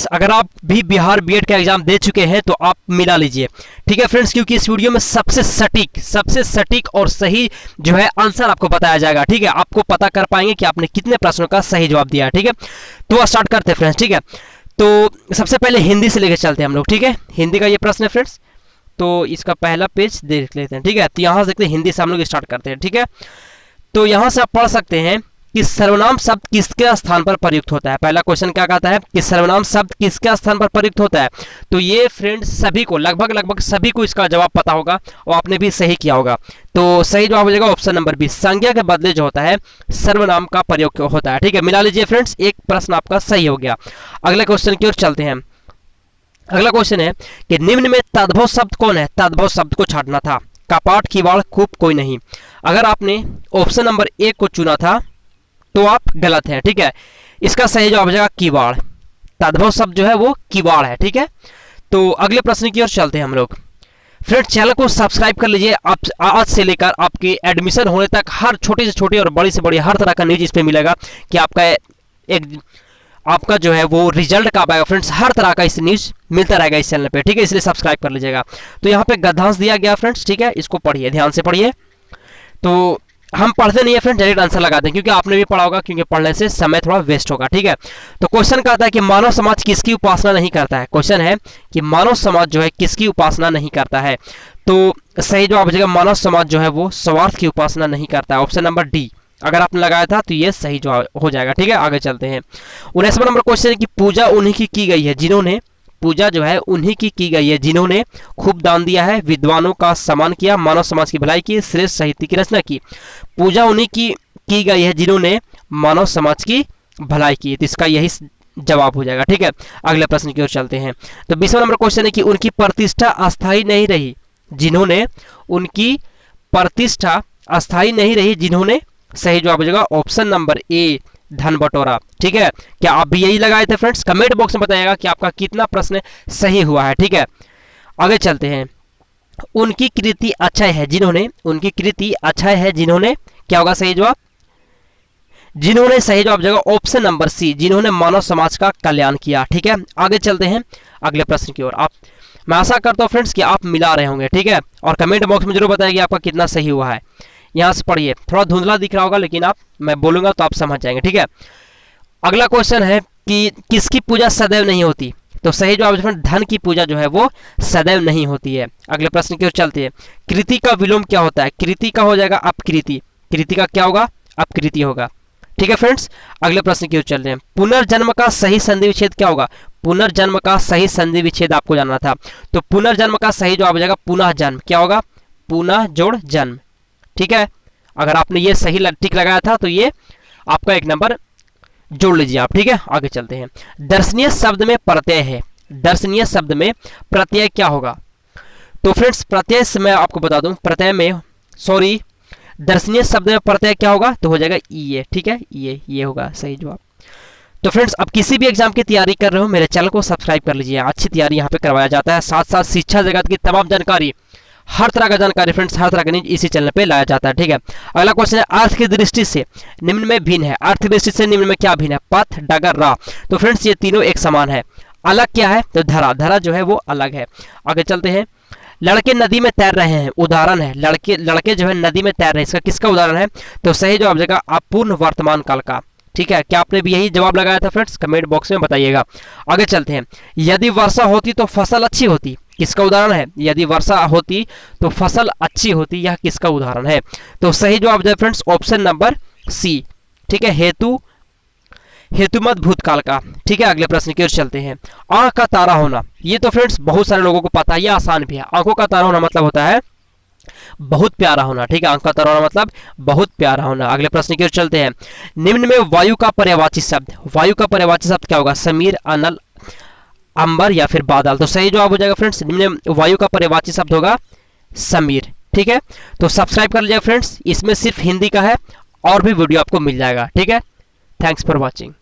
अगर आप भी बिहार बीएड का एग्जाम दे चुके हैं तो आप मिला लीजिए, ठीक है फ्रेंड्स, क्योंकि इस वीडियो में सबसे सटीक और सही जो है आंसर आपको बताया जाएगा, ठीक है। आपको पता कर पाएंगे कि आपने कितने प्रश्नों का सही जवाब दिया है, ठीक है। तो स्टार्ट करते हैं फ्रेंड्स, ठीक है। तो सबसे पहले हिंदी से लेकर चलते हैं हम लोग, ठीक है। हिंदी का ये प्रश्न है फ्रेंड्स, तो इसका पहला पेज देख लेते हैं, ठीक है। तो यहाँ से देखते हैं, हिंदी से हम लोग स्टार्ट करते हैं, ठीक है। तो यहाँ से आप पढ़ सकते हैं कि सर्वनाम शब्द किसके स्थान पर प्रयुक्त होता है। पहला क्वेश्चन क्या कहता है कि सर्वनाम शब्द किसके स्थान पर प्रयुक्त होता है। तो ये फ्रेंड्स सभी को लगभग सभी को इसका जवाब पता होगा और आपने भी सही किया होगा। तो सही जवाब हो जाएगा ऑप्शन नंबर बी, संज्ञा के बदले जो होता है सर्वनाम का प्रयोग होता है, ठीक है। मिला लीजिए फ्रेंड्स, एक प्रश्न आपका सही हो गया। अगले क्वेश्चन की ओर चलते हैं। अगला क्वेश्चन है कि निम्न में तद्भव शब्द कौन है। तद्भव शब्द को छांटना था। कपाट, किवाड़, कूप, कोई नहीं। अगर आपने ऑप्शन नंबर ए को चुना था तो आप गलत हैं, ठीक है। इसका सही जवाब हो जाएगा किवाड़। तद्भव शब्द जो है वो किवाड़ है, ठीक है। तो अगले प्रश्न की ओर चलते हैं हम लोग। फ्रेंड्स चैनल को सब्सक्राइब कर लीजिए। आप आज से लेकर आपके एडमिशन होने तक हर छोटी से छोटी और बड़ी से बड़ी हर तरह का न्यूज इस पे मिलेगा कि आपका जो है वो रिजल्ट कब आएगा। फ्रेंड्स हर तरह का इस न्यूज मिलता रहेगा इस चैनल पे, ठीक है। इसलिए सब्सक्राइब कर लीजिएगा। तो यहाँ पे गद्यांश दिया गया फ्रेंड्स, ठीक है। इसको पढ़िए, ध्यान से पढ़िए। तो हम पढ़ते नहीं है फ्रेंड, डायरेक्ट आंसर लगाते हैं, क्योंकि आपने भी पढ़ा होगा, क्योंकि पढ़ने से समय थोड़ा वेस्ट होगा, ठीक है। तो क्वेश्चन कहता है कि मानव समाज किसकी उपासना नहीं करता है। क्वेश्चन है कि मानव समाज जो है किसकी उपासना नहीं करता है। तो सही जवाब हो जाएगा मानव समाज जो है वो स्वार्थ की उपासना नहीं करता है, ऑप्शन नंबर डी। अगर आपने लगाया था तो ये सही जवाब हो जाएगा, ठीक है। आगे चलते हैं। 19वां नंबर क्वेश्चन है कि पूजा उन्हीं की गई है जिन्होंने, पूजा जो है उन्हीं की गई है जिन्होंने खूब दान दिया है, विद्वानों का सम्मान किया, मानव समाज की भलाई की, श्रेष्ठ साहित्य की रचना की। पूजा उन्हीं की गई है जिन्होंने मानव समाज की भलाई की। तो इसका यही जवाब हो जाएगा, ठीक है। अगले प्रश्न की ओर चलते हैं। तो 20वां नंबर क्वेश्चन है कि उनकी प्रतिष्ठा अस्थायी नहीं रही जिन्होंने, उनकी प्रतिष्ठा अस्थायी नहीं रही जिन्होंने। सही जवाब हो जाएगा ऑप्शन नंबर ए, धन बटोरा, ठीक है। क्या आप भी यही लगाए थे फ्रेंड्स? कमेंट बॉक्स में बताइएगा कि आपका कितना प्रश्न सही हुआ है, ठीक है। आगे चलते हैं। उनकी कृति अक्षय है जिन्होंने, उनकी कृति अक्षय है जिन्होंने, क्या होगा सही जवाब? जिन्होंने सही जवाब जाएगा ऑप्शन नंबर सी, जिन्होंने मानव समाज का कल्याण किया, ठीक है। आगे चलते हैं अगले प्रश्न की ओर। मैं आशा करता हूँ फ्रेंड्स कि आप मिला रहे होंगे, ठीक है। और कमेंट बॉक्स में जरूर बताइए आपका कितना सही हुआ है। यहाँ से पढ़िए, थोड़ा धुंधला दिख रहा होगा लेकिन मैं बोलूंगा तो आप समझ जाएंगे, ठीक है। अगला क्वेश्चन है कि किसकी पूजा सदैव नहीं होती। तो सही जवाब धन की पूजा जो है वो सदैव नहीं होती है। अगले प्रश्न की ओर चलते हैं। कृति का विलोम क्या होता है। कृति का हो जाएगा अपकृति, कृति का क्या होगा? अपकृति होगा, ठीक है फ्रेंड्स। अगले प्रश्न की ओर चलते हैं। पुनर्जन्म का सही संधि विच्छेद क्या होगा। पुनर्जन्म का सही संधि विच्छेद आपको जानना था। तो पुनर्जन्म का सही जवाब हो जाएगा पुनः जन्म, क्या होगा? पुनः जोड़ जन्म, ठीक है। अगर आपने ये सही टिक लगाया था तो ये आपका एक नंबर जोड़ लीजिए आप, ठीक है। आगे चलते हैं। दर्शनीय शब्द में प्रत्यय है। दर्शनीय शब्द में प्रत्यय क्या होगा। तो फ्रेंड्स प्रत्यय से मैं आपको बता दूं, प्रत्यय में दर्शनीय शब्द में प्रत्यय क्या होगा तो हो जाएगा ये, ठीक है। ये होगा सही जवाब। तो फ्रेंड्स अब किसी भी एग्जाम की तैयारी कर रहे हो मेरे चैनल को सब्सक्राइब कर लीजिए। अच्छी तैयारी यहाँ पे करवाया जाता है, साथ साथ शिक्षा जगत की तमाम जानकारी, हर तरह का जानकारी फ्रेंड्स, हर तरह का न्यूज इसी चैनल पे लाया जाता है, ठीक है। अगला क्वेश्चन है अर्थ की दृष्टि से निम्न में भिन्न है। अर्थ की दृष्टि से निम्न में क्या भिन्न है। पथ, डगर, राह। तो फ्रेंड्स ये तीनों एक समान है। अलग क्या है तो धरा, धरा जो है वो अलग है। आगे चलते हैं। लड़के नदी में तैर रहे हैं, उदाहरण है लड़के जो है नदी में तैर रहे हैं, इसका किसका उदाहरण है। तो सही जवाब जाएगा अपूर्ण वर्तमान काल का, ठीक है। क्या आपने भी यही जवाब लगाया था फ्रेंड्स? कमेंट बॉक्स में बताइएगा। आगे चलते हैं। यदि वर्षा होती तो फसल अच्छी होती, किसका उदाहरण है। यदि वर्षा होती तो फसल अच्छी होती, यह किसका उदाहरण है। तो सही जवाब है फ्रेंड्स ऑप्शन नंबर सी, ठीक है। हेतुमत भूतकाल का, ठीक है। अगले प्रश्न की ओर चलते हैं। आंख का तारा होना, ये तो फ्रेंड्स बहुत सारे लोगों को पता है, ये आसान भी है। आंखों का तारा होना मतलब होता है बहुत प्यारा होना, ठीक है। आंख का तारा होना मतलब बहुत प्यारा होना। अगले प्रश्न की ओर चलते हैं। निम्न में वायु का पर्यायवाची शब्द, वायु का पर्यायवाची शब्द क्या होगा। समीर, अनल, अंबर या फिर बादल। तो सही जवाब हो जाएगा फ्रेंड्स निम्न वायु का पर्यायवाची शब्द होगा समीर, ठीक है। तो सब्सक्राइब कर लीजिए फ्रेंड्स, इसमें सिर्फ हिंदी का है और भी वीडियो आपको मिल जाएगा, ठीक है। Thanks for watching.